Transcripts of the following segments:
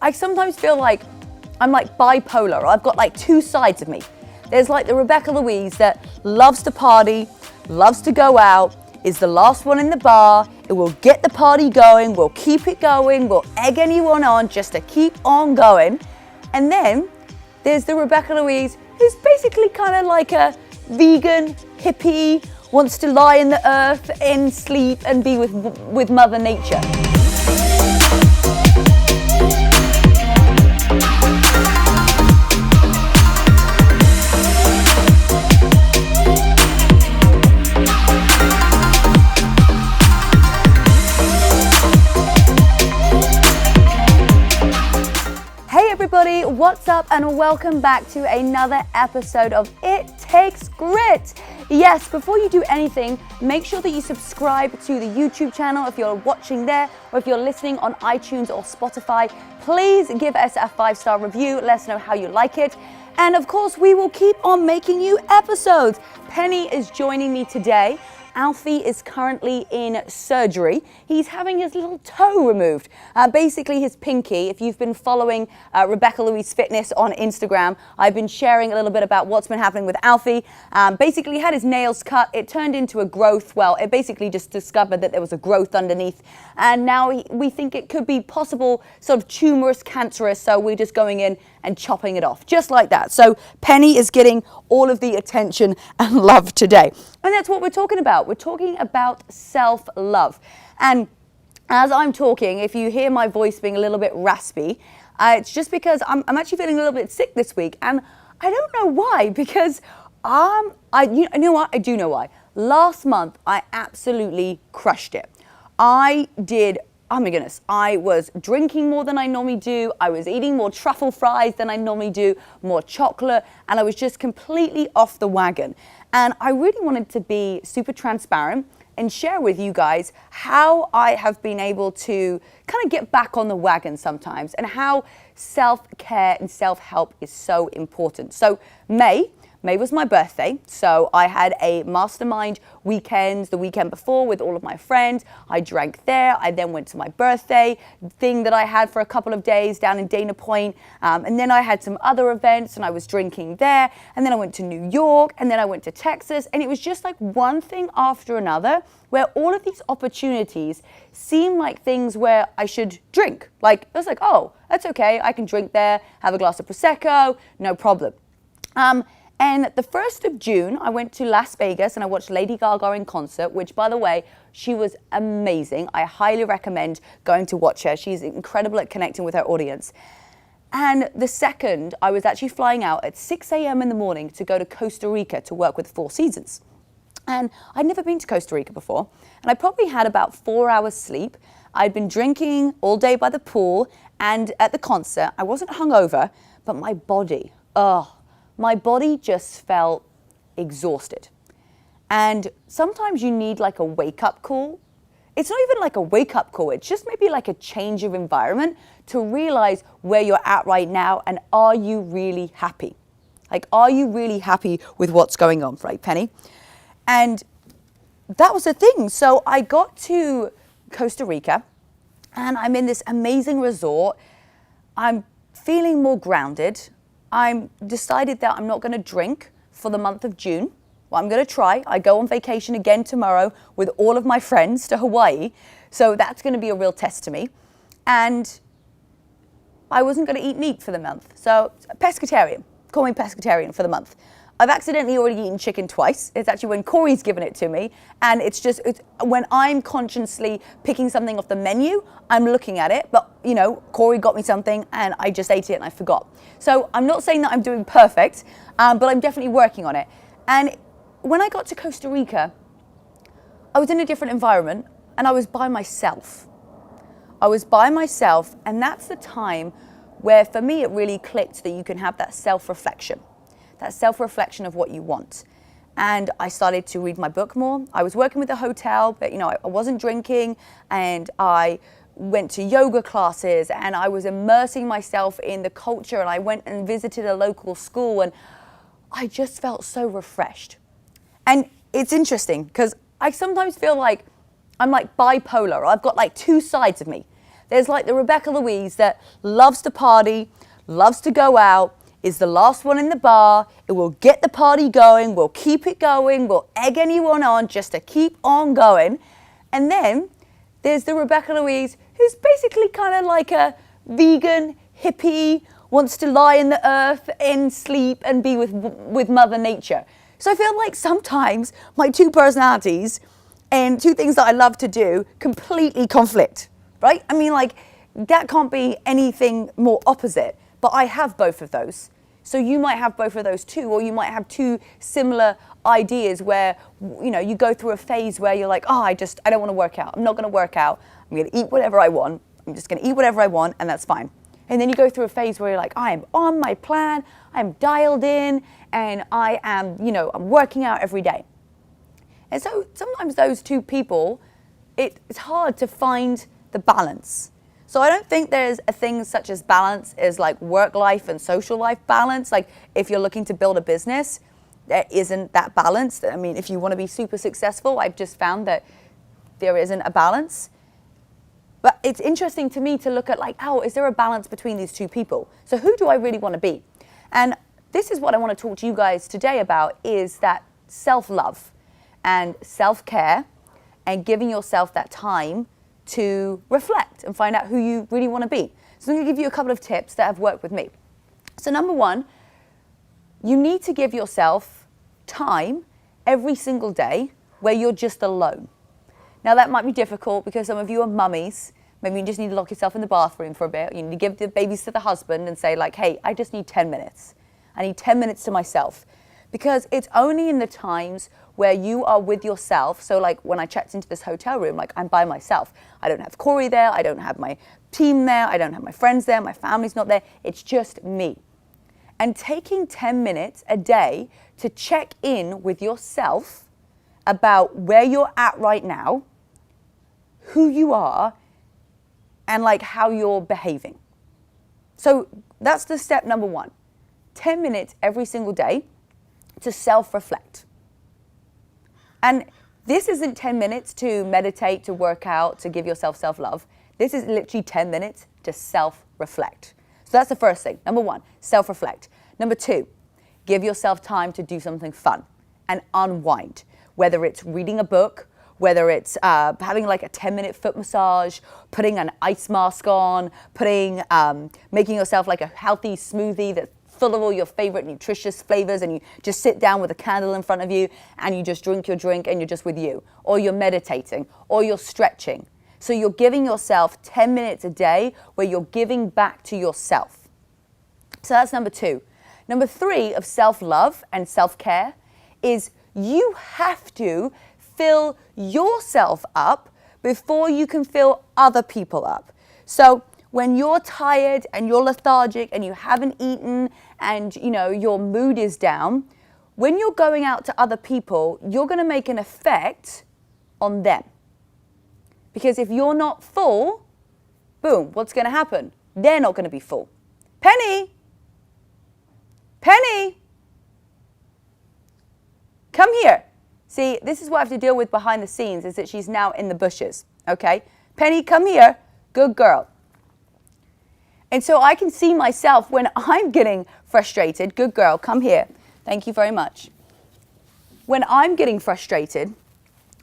I sometimes feel like I'm like bipolar. I've got like two sides of me. There's like the Rebecca-Louise that loves to party, loves to go out, is the last one in the bar. It will get the party going, we'll keep it going, we'll egg anyone on just to keep on going. And then there's the Rebecca-Louise who's basically kind of like a vegan, hippie, wants to lie in the earth and sleep and be with Mother Nature. Everybody, what's up and welcome back to another episode of It Takes Grit. Yes, before you do anything, make sure that you subscribe to the YouTube channel if you're watching there, or if you're listening on iTunes or Spotify. Please give us a 5-star review, let us know how you like it. And of course, we will keep on making you episodes. Penny is joining me today. Alfie is currently in surgery. He's having his little toe removed, basically his pinky. If you've been following Rebecca-Louise Fitness on Instagram, I've been sharing a little bit about what's been happening with Alfie. Basically, he had his nails cut. It turned into a growth. Well, it basically just discovered that there was a growth underneath. And now we think it could be possible sort of tumorous, cancerous. So we're just going in and chopping it off, just like that. So Penny is getting all of the attention and love today. And that's what we're talking about. We're talking about self-love. And as I'm talking, if you hear my voice being a little bit raspy, it's just because I'm actually feeling a little bit sick this week. And I don't know why, because you know what? I do know why. Last month, I absolutely crushed it. I did. Oh my goodness, I was drinking more than I normally do. I was eating more truffle fries than I normally do, more chocolate, and I was just completely off the wagon. And I really wanted to be super transparent and share with you guys how I have been able to kind of get back on the wagon sometimes, and how self-care and self-help is so important. So May was my birthday, so I had a mastermind weekend the weekend before with all of my friends. I drank there. I then went to my birthday thing that I had for a couple of days down in Dana Point. And then I had some other events and I was drinking there. And then I went to New York, and then I went to Texas. And it was just like one thing after another, where all of these opportunities seem like things where I should drink. Like, it was like, oh, that's okay. I can drink there, have a glass of Prosecco, no problem. And the 1st of June, I went to Las Vegas and I watched Lady Gaga in concert, which, by the way, she was amazing. I highly recommend going to watch her. She's incredible at connecting with her audience. And the 2nd, I was actually flying out at 6 a.m. in the morning to go to Costa Rica to work with Four Seasons. And I'd never been to Costa Rica before. And I probably had about 4 hours sleep. I'd been drinking all day by the pool and at the concert. I wasn't hungover, but my body just felt exhausted. And sometimes you need like a wake-up call. It's not even like a wake-up call, it's just maybe like a change of environment to realize where you're at right now, and are you really happy? Like, are you really happy with what's going on, right, Penny? And that was the thing. So I got to Costa Rica, and I'm in this amazing resort. I'm feeling more grounded. I'm decided that I'm not going to drink for the month of June. Well, I'm going to try. I go on vacation again tomorrow with all of my friends to Hawaii. So that's going to be a real test to me. And I wasn't going to eat meat for the month. So pescatarian. Call me pescatarian for the month. I've accidentally already eaten chicken twice. It's actually when Corey's given it to me. And it's when I'm consciously picking something off the menu, I'm looking at it. But, you know, Corey got me something and I just ate it and I forgot. So I'm not saying that I'm doing perfect, but I'm definitely working on it. And when I got to Costa Rica, I was in a different environment and I was by myself. And that's the time where, for me, it really clicked that you can have that self-reflection of what you want. And I started to read my book more. I was working with a hotel, but you know, I wasn't drinking, and I went to yoga classes and I was immersing myself in the culture, and I went and visited a local school, and I just felt so refreshed. And it's interesting because I sometimes feel like I'm like bipolar. I've got like two sides of me. There's like the Rebecca-Louise that loves to party, loves to go out, is the last one in the bar. It will get the party going, will keep it going, will egg anyone on just to keep on going. And then there's the Rebecca-Louise who's basically kind of like a vegan, hippie, wants to lie in the earth and sleep and be with Mother Nature. So I feel like sometimes my two personalities and two things that I love to do completely conflict, right? I mean, like, that can't be anything more opposite, but I have both of those. So you might have both of those too, or you might have two similar ideas where, you know, you go through a phase where you're like, oh, I don't want to work out. I'm not going to work out. I'm going to eat whatever I want. I'm just going to eat whatever I want, and that's fine. And then you go through a phase where you're like, I am on my plan, I'm dialed in, and I am, you know, I'm working out every day. And so sometimes those two people, it's hard to find the balance. So I don't think there's a thing such as balance as like work life and social life balance. Like if you're looking to build a business, there isn't that balance. I mean, if you want to be super successful, I've just found that there isn't a balance. But it's interesting to me to look at like, oh, is there a balance between these two people? So who do I really want to be? And this is what I want to talk to you guys today about, is that self-love and self-care and giving yourself that time to reflect and find out who you really want to be. So I'm going to give you a couple of tips that have worked with me. So number one, you need to give yourself time every single day where you're just alone. Now that might be difficult because some of you are mummies. Maybe you just need to lock yourself in the bathroom for a bit. You need to give the babies to the husband and say like, hey, I just need 10 minutes. I need 10 minutes to myself. Because it's only in the times where you are with yourself. So like when I checked into this hotel room, like I'm by myself. I don't have Corey there. I don't have my team there. I don't have my friends there. My family's not there. It's just me. And taking 10 minutes a day to check in with yourself about where you're at right now, who you are, and like how you're behaving. So that's the step number one. 10 minutes every single day to self-reflect. And this isn't 10 minutes to meditate, to work out, to give yourself self-love. This is literally 10 minutes to self-reflect. So that's the first thing. Number one, self-reflect. Number two, give yourself time to do something fun and unwind. Whether it's reading a book, whether it's having like a 10-minute foot massage, putting an ice mask on, making yourself like a healthy smoothie that's full of all your favorite nutritious flavors, and you just sit down with a candle in front of you and you just drink your drink and you're just with you. Or you're meditating, or you're stretching. So you're giving yourself 10 minutes a day where you're giving back to yourself. So that's number two. Number three of self-love and self-care is you have to fill yourself up before you can fill other people up. So when you're tired and you're lethargic and you haven't eaten and you know your mood is down, when you're going out to other people, you're going to make an effect on them. Because if you're not full, boom, what's going to happen? They're not going to be full. Penny! Penny! Come here. See, this is what I have to deal with behind the scenes, is that she's now in the bushes, okay? Penny, come here. Good girl. And so I can see myself when I'm getting frustrated. Good girl, come here. Thank you very much. When I'm getting frustrated,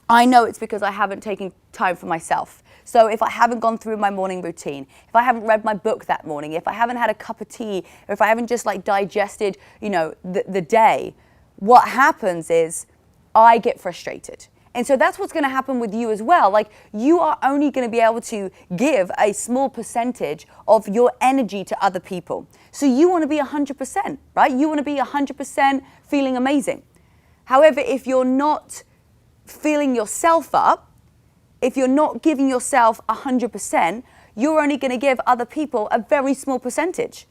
I know it's because I haven't taken time for myself. So if I haven't gone through my morning routine, if I haven't read my book that morning, if I haven't had a cup of tea, or if I haven't just like digested, you know, the day, what happens is I get frustrated. And so that's what's going to happen with you as well. Like, you are only going to be able to give a small percentage of your energy to other people. So you want to be 100%, right? You want to be 100% feeling amazing. However, if you're not filling yourself up, if you're not giving yourself 100%, you're only going to give other people a very small percentage.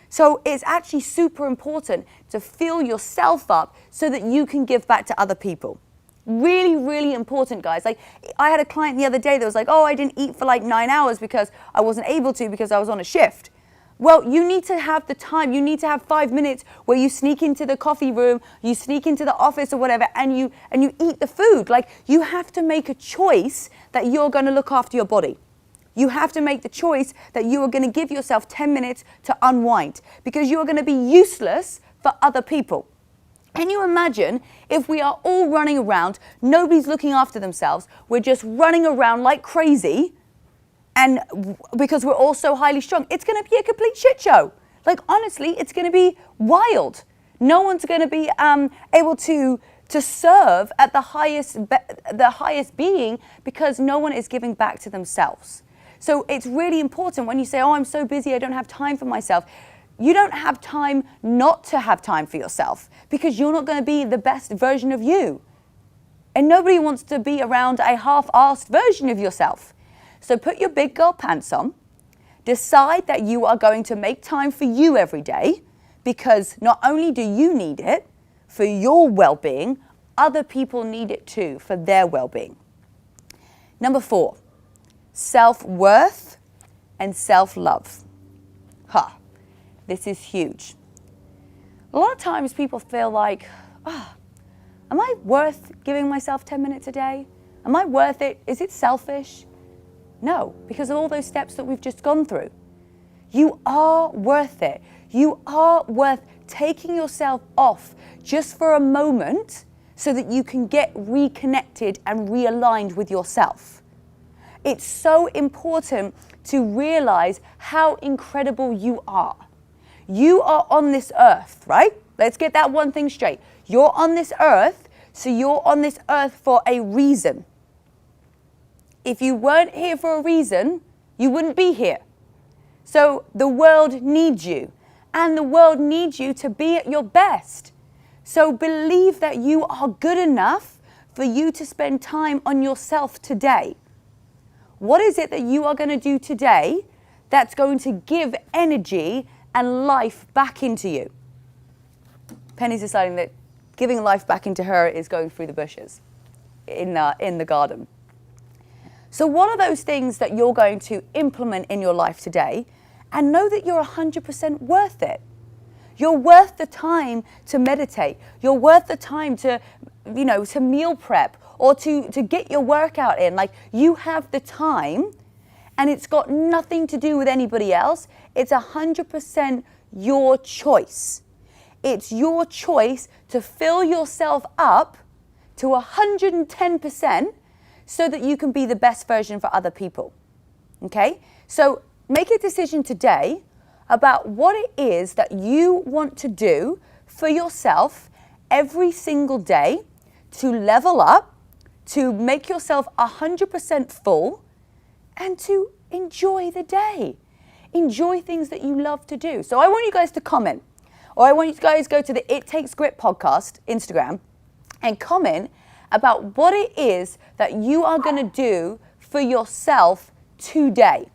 So it's actually super important to fill yourself up so that you can give back to other people. Really, really important, guys. Like, I had a client the other day that was like, oh, I didn't eat for like 9 hours because I wasn't able to because I was on a shift. Well, you need to have the time. You need to have 5 minutes where you sneak into the coffee room, you sneak into the office or whatever, and you eat the food. Like, you have to make a choice that you're going to look after your body. You have to make the choice that you are going to give yourself 10 minutes to unwind, because you are going to be useless for other people. Can you imagine if we are all running around, nobody's looking after themselves, we're just running around like crazy, and because we're all so highly strung, it's going to be a complete shit show. Like, honestly, it's going to be wild. No one's going to be able to serve at the highest being, because no one is giving back to themselves. So it's really important when you say, oh, I'm so busy, I don't have time for myself. You don't have time not to have time for yourself, because you're not going to be the best version of you. And nobody wants to be around a half-assed version of yourself. So put your big girl pants on. Decide that you are going to make time for you every day, because not only do you need it for your well-being, other people need it too for their well-being. Number 4, self-worth and self-love. This is huge. A lot of times people feel like, am I worth giving myself 10 minutes a day? Am I worth it? Is it selfish? No, because of all those steps that we've just gone through. You are worth it. You are worth taking yourself off just for a moment so that you can get reconnected and realigned with yourself. It's so important to realize how incredible you are. You are on this earth, right? Let's get that one thing straight. You're on this earth, so you're on this earth for a reason. If you weren't here for a reason, you wouldn't be here. So the world needs you, and the world needs you to be at your best. So believe that you are good enough for you to spend time on yourself today. What is it that you are going to do today that's going to give energy and life back into you? Penny's deciding that giving life back into her is going through the bushes in the garden. So what are those things that you're going to implement in your life today, and know that you're 100% worth it? You're worth the time to meditate. You're worth the time to meal prep, or to get your workout in. Like, you have the time, and it's got nothing to do with anybody else. It's 100% your choice. It's your choice to fill yourself up to 110% so that you can be the best version for other people. Okay? So make a decision today about what it is that you want to do for yourself every single day to level up, to make yourself 100% full, and to enjoy the day. Enjoy things that you love to do. So I want you guys to comment, or I want you guys to go to the It Takes Grit podcast Instagram and comment about what it is that you are going to do for yourself today.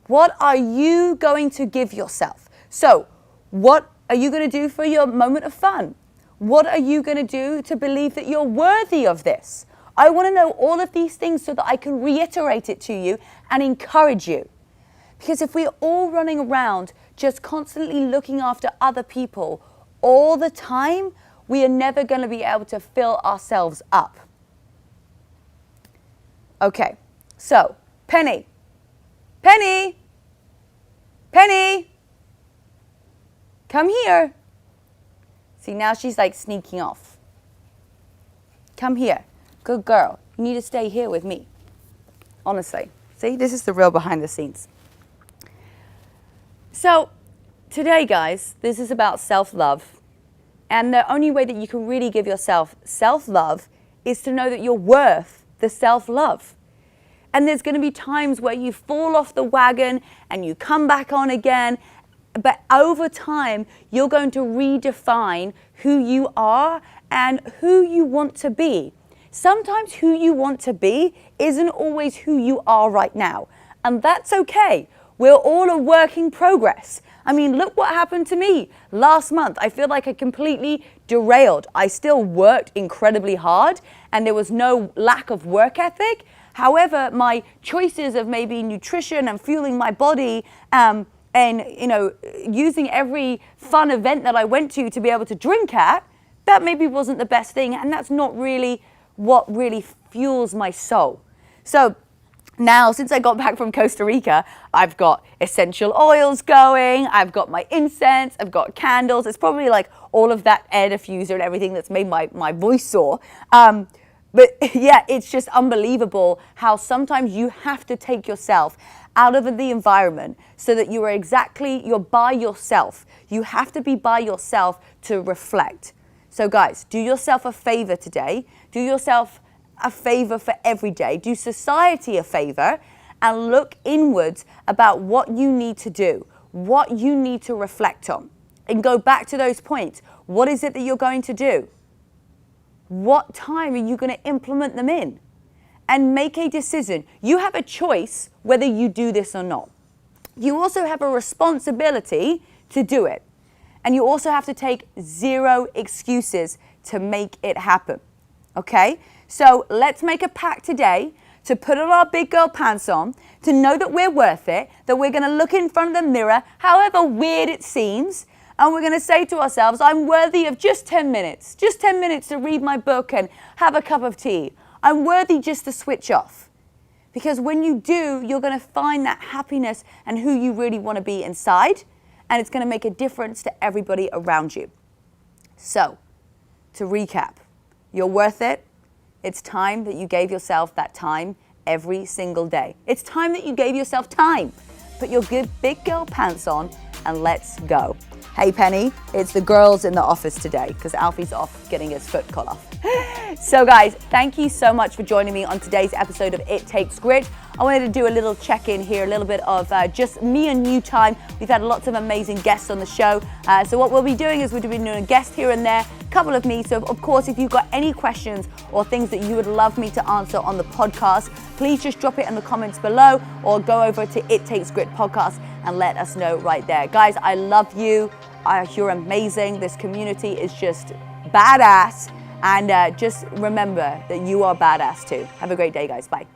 What are you going to give yourself? So what are you going to do for your moment of fun? What are you going to do to believe that you're worthy of this? I want to know all of these things so that I can reiterate it to you and encourage you. Because if we're all running around just constantly looking after other people all the time, we are never going to be able to fill ourselves up. Okay, so Penny, come here. See, now she's like sneaking off. Come here. Good girl. You need to stay here with me. Honestly. See, this is the real behind the scenes. So today, guys, this is about self-love. And the only way that you can really give yourself self-love is to know that you're worth the self-love. And there's going to be times where you fall off the wagon and you come back on again. But over time, you're going to redefine who you are and who you want to be. Sometimes who you want to be isn't always who you are right now. And that's okay. We're all a work in progress. I mean, look what happened to me last month. I feel like I completely derailed. I still worked incredibly hard and there was no lack of work ethic. However, my choices of maybe nutrition and fueling my body and using every fun event that I went to be able to drink at, that maybe wasn't the best thing. And that's not really what really fuels my soul. So Now, since I got back from Costa Rica, I've got essential oils going, I've got my incense, I've got candles. It's probably like all of that air diffuser and everything that's made my voice sore. But yeah, it's just unbelievable how sometimes you have to take yourself out of the environment so that you're by yourself. You have to be by yourself to reflect. So guys, do yourself a favor today. Do yourself a favor for every day. Do society a favor and look inwards about what you need to do, what you need to reflect on, and go back to those points. What is it that you're going to do? What time are you going to implement them in? And make a decision. You have a choice whether you do this or not. You also have a responsibility to do it. And you also have to take 0 excuses to make it happen. Okay? So let's make a pact today to put on our big girl pants on, to know that we're worth it, that we're going to look in front of the mirror, however weird it seems, and we're going to say to ourselves, I'm worthy of just 10 minutes to read my book and have a cup of tea. I'm worthy just to switch off. Because when you do, you're going to find that happiness and who you really want to be inside, and it's going to make a difference to everybody around you. So, to recap, you're worth it. It's time that you gave yourself that time every single day. It's time that you gave yourself time. Put your good big girl pants on and let's go. Hey Penny, it's the girls in the office today because Alfie's off getting his foot cut off. So guys, thank you so much for joining me on today's episode of It Takes Grit. I wanted to do a little check-in here, a little bit of just me and you time. We've had lots of amazing guests on the show. So what we'll be doing is we'll be doing a guest here and there, a couple of me. So of course, if you've got any questions or things that you would love me to answer on the podcast, please just drop it in the comments below or go over to It Takes Grit podcast and let us know right there. Guys, I love you. You're amazing. This community is just badass. And just remember that you are badass too. Have a great day, guys. Bye.